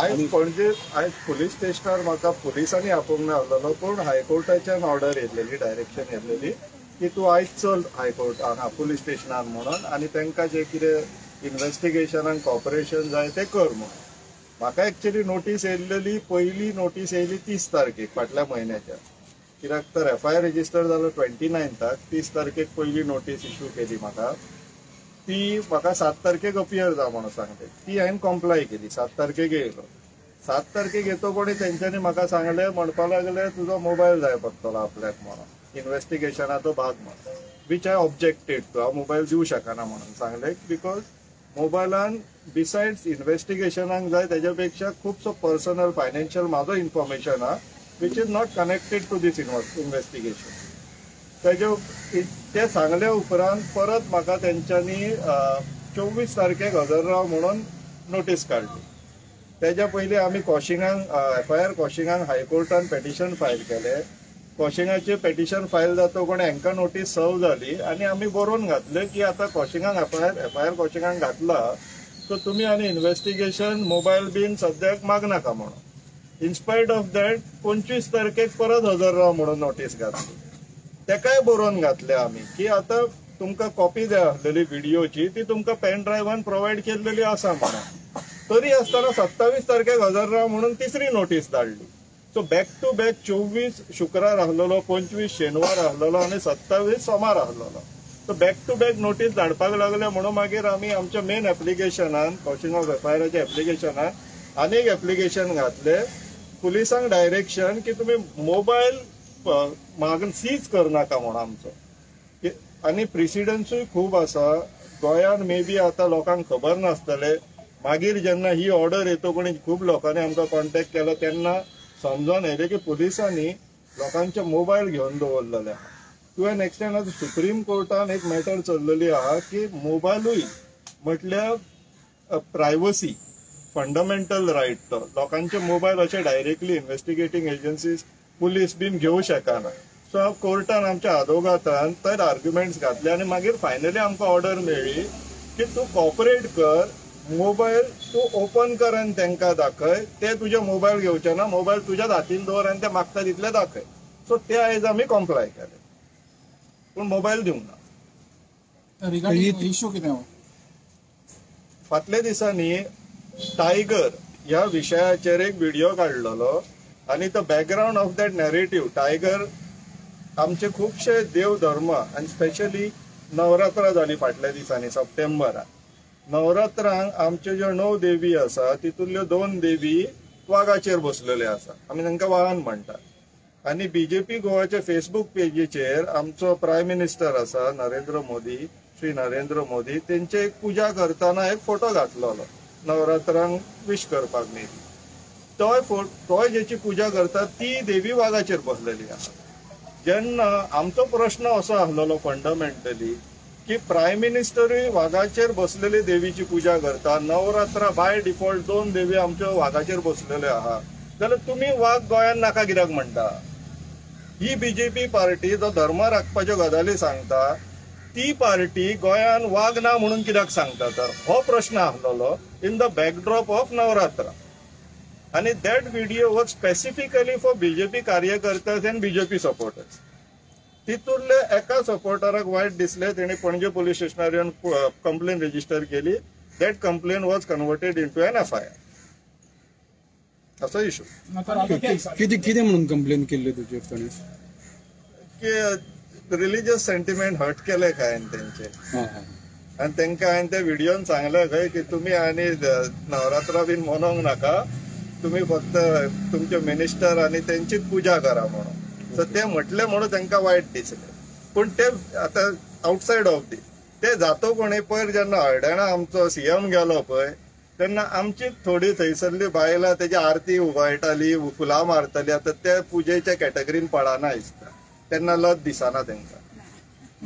आयज पणजे आयज पुलीस स्टेशनार म्हाका पुलिसांनी आपोवंक नासलेलो पूण हायकोर्टाच्यान ऑर्डर येयल्लेली डायरेक्शन येयल्लेली की तूं आयज चल हायकोर्ट हांगा पुलीस स्टेशनार म्हणून आनी तांकां जे कितें इन्व्हेस्टिगेशनाक कॉपरेशन जाय तें कर म्हणून. म्हाका एक्चुअली नोटीस येयल्लेली पयली नोटीस येयली 30 तारखेक फाटल्या म्हयन्याच्या, कित्याक तर FIR रेजिस्टर जालो 29ताक, 30 तारखेक पयली नोटीस इश्यू केली म्हाका. ती म्हाका 7 तारखेक अपियर जा म्हणून सांगले, ती हांवें कॉम्प्लाय केली. 7 तारखेक येयलो. 7 तारखेक येतोपणी तेंच्यांनी म्हाका सांगलें, म्हणपा लागले तुजो मोबायल जाय पडटलो आपल्याक म्हणून, इन्व्हेस्टिगेशनाचो भाग म्हणून, वीच आय ऑब्जेक्टेड टू. हांव मोबायल दिवं शकना म्हणून सांगलें, बिकॉज मोबायलान बिसायड्स इन्व्हेस्टिगेशनाक जाय तेज्या पेक्षा खुबसो पर्सनल फायनान्शियल म्हाजो इन्फॉर्मेशन आहा which is not connected to this investigation. ते सांगले उपरांत परत म्हाका तेंच्यांनी 24 तारखेक हजर राव म्हणून नोटीस काडली. तेज्या पयलीं आमी कॉशिंगांक FIR कॉशिंगांक हायकोर्टान पेटिशन फायल केलें. कॉशिंगाचें पेटिशन फायल जातकूण हांकां नोटीस सर्व जाली आनी आमी बरोवन घातलें की आतां कॉशिंगांक FIR कॉशिंगांक घातला सो तुमी आनी इन्व्हेस्टिगेशन मोबायल बीन सद्याक मागनाका म्हणून. इनस्पायट ऑफ दॅट 25 तारखेक परत हजर राव म्हणून नोटीस घातली. तेकाय बरोवन घातले आमी की आतां तुमकां कॉपी जाय आसलेली व्हिडिओची ती तुमकां पेन ड्रायव्हान प्रोवायड केल्लेली आसा म्हणून. तरी आसतना 27 तारखेक हजर राव म्हणून तिसरी नोटीस धाडली. सो बॅक टू बॅक 24 शुक्रार आसलेलो, 25 शेनवार आसलेलो आनी 27 सोमार आसलेलो. So back to back notice धाडपाक लागले म्हणून मागीर आमी आमच्या मेन एप्लिकेशनान कॉशिंग ऑफ FIRच्या एप्लिकेशनान आनीक एप्लिकेशन घातले, पुलिसांक डायरेक्शन की तुमी मोबायल मागून सीज करनाका म्हणून आमचो. आनी प्रिसिडन्सूय खूब आसा गोंयान. मे बी आतां लोकांक खबर नासतलें, मागीर जेन्ना ही ऑर्डर येतकूण खूब लोकांनी आमकां कॉन्टॅक्ट केलो तेन्ना समजून येयलें की पुलिसांनी लोकांचे मोबायल घेवन दवरलेले आहा. टू एन एक्सटेंट आतां सुप्रीम कोर्टान एक मॅटर चल्लेली आहा की मोबायलूय म्हटल्यार प्रायवसी फंडामेंटल रायट तो. लोकांचे मोबायल अशे डायरेक्टली इन्व्हेस्टिगेटींग एजन्सीज पुलीस बीन घेवं शकना. सो हांव कोर्टान आमच्या आदोगातान तर आर्ग्युमेंट्स घातले आनी मागीर फायनली आमकां ऑर्डर मेळ्ळी की तूं कॉपरेट कर, मोबायल तूं ओपन कर आनी तांकां दाखय. ते तुजे मोबायल घेवचे ना, मोबायल तुज्याच हातीन दवर आनी ते मागता तितले दाखय. सो ते आयज आमी कॉम्प्लाय केले पूण मोबायल दिवंक ना. इश्यू कितें फाटल्या दिसांनी टायगर ह्या विशयाचेर एक व्हिडिओ काडलेलो आनी the background of that narrative tiger आमचे खुबशे देव धर्म आनी स्पेशली नवरात्रां जाली फाटल्या दिसांनी सप्टेंबरान. नवरात्रांक आमच्यो ज्यो 9 देवी आसा तितूंतल्यो 2 देवी वागाचेर बसलेल्यो आसा, आमी तांकां वाहन म्हणटात. आनी BJP गोवाच्या फेसबूक पेजीचेर आमचो प्रायम मिनिस्टर आसा नरेंद्र मोदी, श्री नरेंद्र मोदी, तेंचे एक पुजा करतना एक फोटो घातलेलो नवरात्रांक विश करपाक न्ही. तो जेची पुजा करता ती देवी वागाचेर बसलेली आसा. जेन्ना आमचो प्रश्न असो आसलेलो फंडामेंटली की प्रायम मिनिस्टरूय वागाचेर बसलेली देवीची पुजा करता, नवरात्रा बाय डिफॉल्ट 2 देवी आमच्यो वागाचेर बसलेल्यो आहा, जाल्यार तुमी वाघ गोंयान नाका कित्याक म्हणटा? ही BJP पार्टी जो धर्म राखपाच्यो गजाली सांगता ती पार्टी गोंयान वाघ ना म्हणून कित्याक सांगता? तर हो प्रश्न आसलेलो इन द बॅकड्रॉप ऑफ नवरात्रा. आणि that video was specifically for BJP कार्यकर्ताज अँड BJP सपोर्टर्स. तितूंतले एका सपोर्टराक वायट दिसले, तेणी पणजे पुलीस स्टेशनार येवन कंप्लेन रजिस्टर केली. That complaint was converted into an FIR. असो इशू. कितें म्हणून कंप्लेन केल्ली तुजे की रिलिजियस सेंटिमेंट हर्ट केले काय तेंचे, आनी तांकां हांवें ते व्हिडिओन सांगले खंय की तुमी आनी नवरात्रा बीन मनोवंक नाका, तुमी फक्त तुमचे मिनिस्टर आनी तेंचीच पुजा करा म्हणून. सो ते म्हटले म्हणून तांकां वायट दिसलें. पूण ते आतां आउटसायड ऑफ दी ते जातकूण पयर जेन्ना हळडणा आमचो CM गेलो पळय तेन्ना आमची थोडी थंयसरली बायलां तेजी आरती उगळटाली, फुलां मारताली. आतां ते पुजेच्या कॅटेगरीन पडना दिसता, तेन्ना लज दिसना तांकां.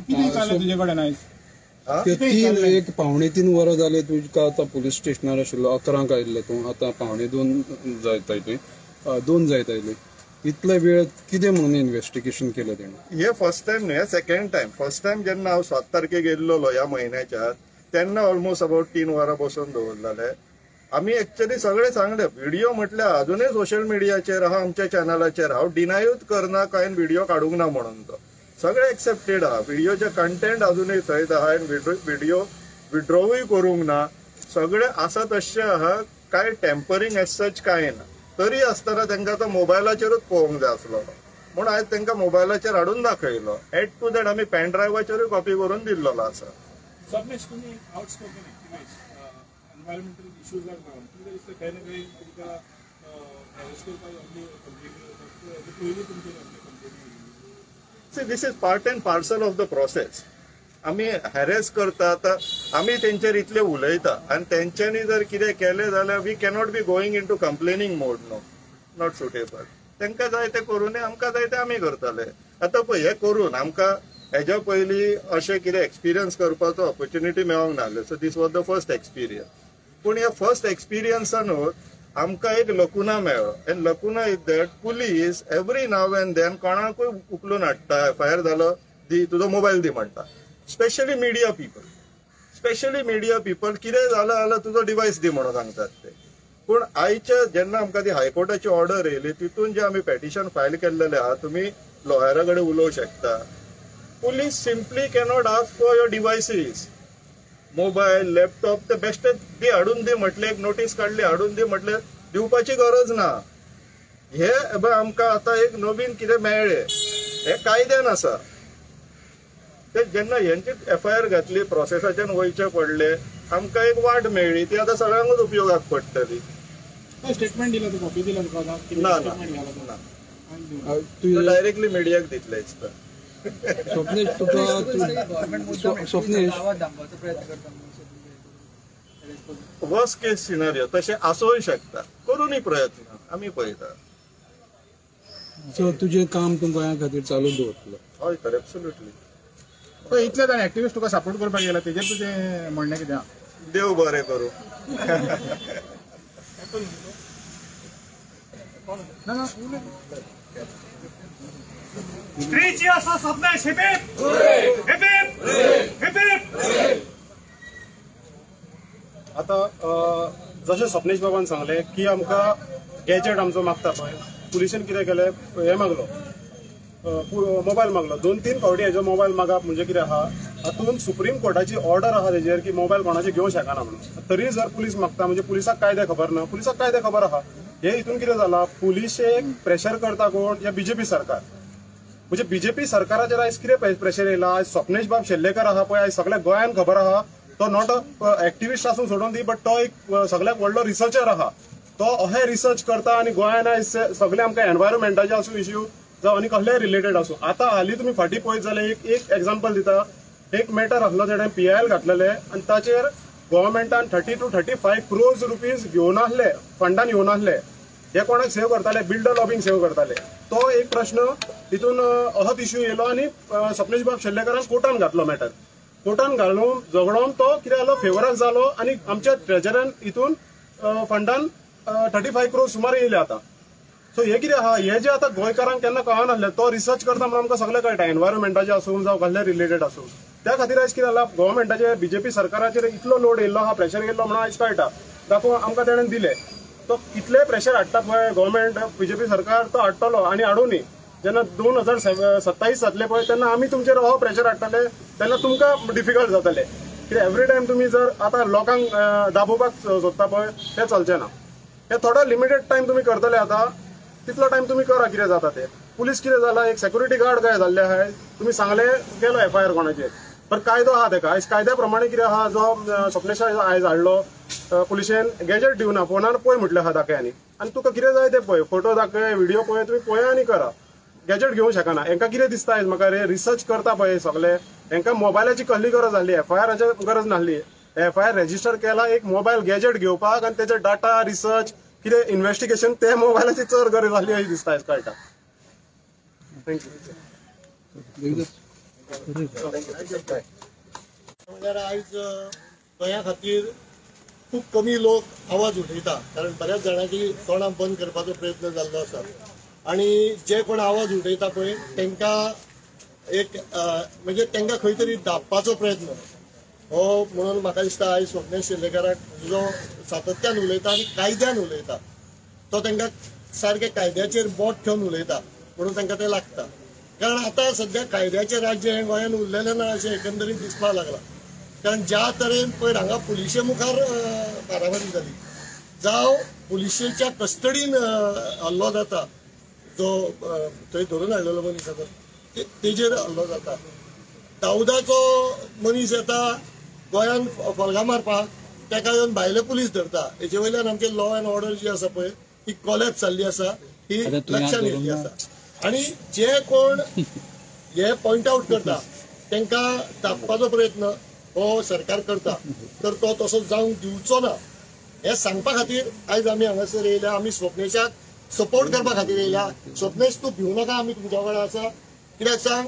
तुजे कडेन एक 2:45 वरां जाले तुका आतां पुलीस स्टेशनार आशिल्लो. 11 आयिल्लो तूं, आतां 2:45 जायत आयली, 2 जायत आयली. इतले वेळ कितें म्हणून इन्व्हेस्टिगेशन केलें तेणें? हे फर्स्ट टायम न्हय, सेकंड टायम. फर्स्ट टायम जेन्ना हांव 7 तारखेक येयल्लो ह्या म्हयन्याच्या तेन्ना ऑलमोस्ट अबाउट 3 वरां बसून दवरलेले. आम्ही ऍक्च्युअली सगळे सांगले व्हिडिओ म्हटल्यार अजूनही सोशल मिडियाचेर आहा, आमच्या चॅनलाचेर हांव डिनायूच करना काय व्हिडिओ काडूंक ना म्हणून तो सगळे एक्सेप्टेड आहा. व्हिडिओचे कंटेंट अजूनही थंयच आहा आनी व्हिडिओ विड्रॉवूय करूंक ना. सगळे आसा तशें आहा, काय टेम्परिंग एज सच काय ना. तरी आसतना तांकां तो मोबायलाचेरूच पळोवंक जाय आसलो म्हणून आयज तांकां मोबायलाचेर हाडून दाखयलो. एड टू दॅट आमी पेन ड्रायव्हाचेरूय कॉपी करून दिल्लो आसा. सबनेस तुम्ही आउटस्पोकन ऍक्टिव्हिस्ट एन्व्हायरमेंटल इश्यूजाक लागून तुमकां दिसता काही ना काही तुमकां हॅरेस करपाक आपली कंप्लेन पयलीं तुमची complain. This is part and parcel of the process. आमी हॅरेस करता आतां आमी तेंचेर इतले उलयता आनी तेंच्यांनी जर कितें केलें जाल्यार we cannot be going in to complaining mode. No, not suitable. तांकां जाय तें करूं नये, आमकां जाय तें आमी करतले. आतां पळय हें करून आमकां हेज्या पयलीं अशें कितें एक्सपिरियन्स करपाचो ऑपॉर्च्युनिटी मेळोंक नाहलें. So this was the first experience. पूण ह्या फर्स्ट एक्सपिरियन्सानूच आमकां एक लकुना मेळ्ळो. And lacuna is that police every now and then कोणाकूय उखलून हाडटा. एफआयआर जालो दी, तुजो मोबायल दी म्हणटा. स्पेशली मिडिया पीपल कितें जालें जाल्यार तुजो डिवायस दी म्हणून सांगतात ते. पूण आयच्या जेन्ना आमकां ती हायकोर्टाची ऑर्डर येयली तितून जे आमी पेटिशन फायल केल्लेलें आहा, तुमी लॉयरा कडेन उलोवंक शकता. Police simply cannot ask for your devices. Mobile, laptop ते बेश्टे दी हाडून दी म्हटले, एक नोटीस काढली हाडून दी म्हटले, दिवपाची गरज ना. हे आमकां आतां एक नवीन कितें मेळ्ळें, हे कायद्यान आसा. ते जेन्ना हेंची एफआयआर घातली, प्रोसेसाच्यान वयचे पडले, आमकां एक वाट मेळ्ळी, ती आतां सगळ्यांकूच उपयोगाक पडटली. स्टेटमेंट दिला तू कॉपी दिला तुका ना डायरेक्टली मिडियाक दितले. स्वप्नेश स्वप्नेश वर्स्ट केस सिनारियो तशें आसूंक शकता. करूनय प्रयत्न आमी पळयता. सो तुजें काम तूं गोंया खातीर चालू दवरतलो? हय तर एब्सोल्युटली. पळय इतले जाण एक्टिव्हिस्ट तुका सपोर्ट करपाक गेला, तेजेर तुजें म्हणणें कितें? देव बरें करूं. स्त्रीची असा स्वप्न शिपीत आता जशें स्वप्नेश बाबान सांगले की आमकां गॅजेट आमचो मागता पळय, पुलिशेन कितें केलें, हे मागलो मोबायल मागलो. 2-3 फावटी हेजो मोबायल मागप म्हणजे कितें आहा, हातून सुप्रीम कोर्टाची ऑर्डर आहा तेजेर की मोबायल कोणाचे घेवंक शकना म्हणून. तरी जर पुलीस मागता म्हणजे पुलिसाक कायदे खबर ना. पुलिसाक कायदे खबर आहा. हे हितून कितें जाला, पुलिशेक प्रेशर करता कोण, या बीजेपी सरकार. म्हणजे बीजेपी सरकाराचेर आयज कितें प्रेशर येयला. आयज स्वप्नेश बाब शेल्लेकर आहा पळय, आयज सगळ्या गोंयान खबर आहा. तो नॉट अ एक्टिव्हिस्ट आसून सोडून दी, बट तो एक सगळ्यात व्हडलो रिसर्चर आहा. तो अहे रिसर्च करता आनी गोंयान आयज सगळे आमकां एनवायरमेंटाचे आसूं इश्यू जावं आनी कसलेय रिलेटेड आसूं. आतां हालीं तुमी फाटीं पळयत जाल्यार एक एक्झाम्पल दिता. एक मॅटर आसलो जेणे PIL घातलेले आनी ताचेर गव्हर्मेंटान 30 to 35 crores रुपीज घेवन आसले, फंडान घेवन आसले. हे कोणाक सेव्ह करताले, बिल्डर लॉबिंग सेव्ह करताले. तो एक प्रश्न तितून अहोत इश्यू येयलो आनी स्वप्नेश बाब शेल्लेकरान कोर्टान घातलो मॅटर. कोर्टान घालून झगडोन तो कितें जालो, फेवराक जालो आनी आमच्या ट्रेजरान हितून फंडान 35 crores सुमार येयले आतां. सो हे कितें आहा, हे जे आतां गोंयकारांक केन्ना कळनासलें, तो रिसर्च करता म्हणून आमकां सगळें कळटा, एनवायरमेंटाचें आसूं जावं कसलें रिलेटेड आसूं. त्या खातीर आयज कितें जाला, गव्हर्मेंटाचे बीजेपी सरकाराचेर इतलो लोड येयल्लो आहा, प्रेशर येयल्लो म्हणून आयज कळटा. दाखोवन आमकां तेणेन दिले. तो कितले प्रेशर हाडटा पळय गव्हर्मेंट, बीजेपी सरकार तो हाडटलो आनी हाडूनी. जेन्ना 2027 जातले पळय तेन्ना आमी तुमचेर हो प्रेशर हाडटले, तेन्ना तुमकां डिफिकल्ट जातले. कित्याक एवरी टायम तुमी जर आतां लोकांक दाबोवपाक सोदता पळय, तें चलचें ना. हे थोडो लिमिटेड टायम तुमी करतले. आतां तितलो टायम तुमी करा कितें जाता तें. पुलीस कितें जाला, एक सेक्युरिटी गार्ड काय जाल्ले आहाय, तुमी सांगले गेलो एफआयआर कोणाचेर, पण कायदो आहा तेका. आयज कायद्या प्रमाणे कितें आहा, जो स्वप्नेश आयज हाडलो, पुलिशेन गॅजेट दिवना, फोनार पळय म्हटलें आहा दाखय आनी तुका कितें जाय तें पळय, फोटो दाखय, व्हिडिओ पळय, तुमी पळया आनी करा. गॅजेट घेवंक शकना. हेंकां कितें दिसता आयज म्हाका रे, रिसर्च करता पळय सगळे, हेंकां मोबायलाची कसली गरज आसली, एफआयआराची गरज नासली. एफआयआर रेजिस्टर केला एक मोबायल गॅजेट घेवपाक आनी तेजे डाटा रिसर्च कितें इन्व्हेस्टिगेशन ते मोबायलाची चड गरज आसली अशें दिसता आयज कळटा. थँक्यू. आयज गोंया खातीर खूब कमी लोक आवाज उठयता, कारण बऱ्याच जाणांची तोंडां बंद करपाचो प्रयत्न जाल्लो आसा. आनी जे कोण आवाज उठयता पळय तांकां एक म्हणजे तांकां खंय तरी दाबपाचो प्रयत्न. हो म्हणून म्हाका दिसता आयज स्वप्नेश शेल्लेकाराक जो सातत्यान उलयता आनी कायद्यान उलयता तो तांकां सारके कायद्याचेर बोट ठेवन उलयता म्हणून तांकां तें लागता. कारण आतां सध्या कायद्याचें राज्य हें गोंयांत उरलेलें ना अशें एकंदरीत दिसपाक लागलां. कारण ज्या तरेन पयर हांगा पुलिशे मुखार बाराबारी जाली, जावं पुलिशेच्या कस्टडीन हल्लो जाता, जो थंय धरून हाडलेलो मनीस आसा तेजेर हल्लो जाता, दाऊदाचो मनीस येता गोंयान फलगां मारपाक, ताका येवन भायले पुलीस धरता. हेचे वयल्यान आमची लॉ अँड ऑर्डर जी आसा पळय ती कॉलेज जाल्ली आसा, ही लक्षांत येयल्ली आसा. आनी जे कोण हे पॉयंट आउट करता तांकां दाबपाचो प्रयत्न हो सरकार करता, तर तो तसो जावंक दिवचो ना हे सांगपा खातीर आयज आमी हांगासर येयल्या. आमी स्वप्नेशाक सपोर्ट करपा खातीर येयल्या. स्वप्नेश तूं भिवू नाका, आमी तुमच्या वांगडा आसा. कित्याक सांग,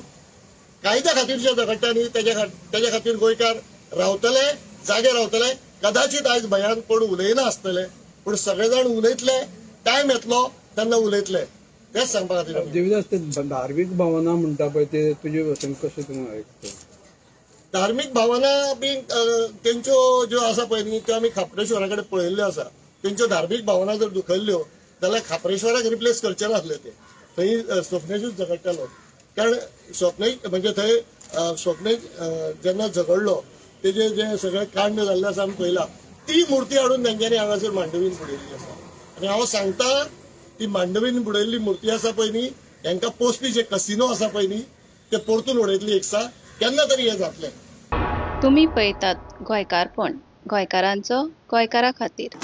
कायद्या खातीर जे झगडटा न्ही तेज्या खातीर गोंयकार रावतले, जागे रावतले. कदाचित आयज भयान कोण उलयना आसतले, पूण सगळे जाण उलयतले, टायम येतलो तेन्ना उलयतले. तेच सांगपा खातीर देविदास, ते धार्मीक भावना म्हणटा पळय ते तुजे भशेन कशें तूं आयकता? धार्मीक भावना बी तेंच्यो ज्यो आसा पळय न्ही त्यो आमी खापरेश्वरा कडेन पळयल्ल्यो आसा. तेंच्यो धार्मीक भावना जर दुखयल्ल्यो जाल्यार खापरेश्वराक रिप्लेस करचे नासले ते, थंय स्वप्नेशूच झगडटालो. कारण स्वप्नेश म्हणजे थंय स्वप्नेश जेन्ना झगडलो तेजे जे सगळे कांड जाल्ले आसा आमी पळयला, ती मुर्ती हाडून तेंच्यांनी हांगासर मांडवीन बुडयल्ली आसा. आनी हांव सांगता, ती मांडवीन बुडयल्ली मुर्ती आसा पळय न्ही, हांकां पोसपी जे कसिनो आसा पळय न्ही ते परतून उडयतली एकसा, केन्ना तरी हें जातलें. तुम्ही पळयतात गोंयकारपण, गोंयकारांचो गोंयकारा खातीर.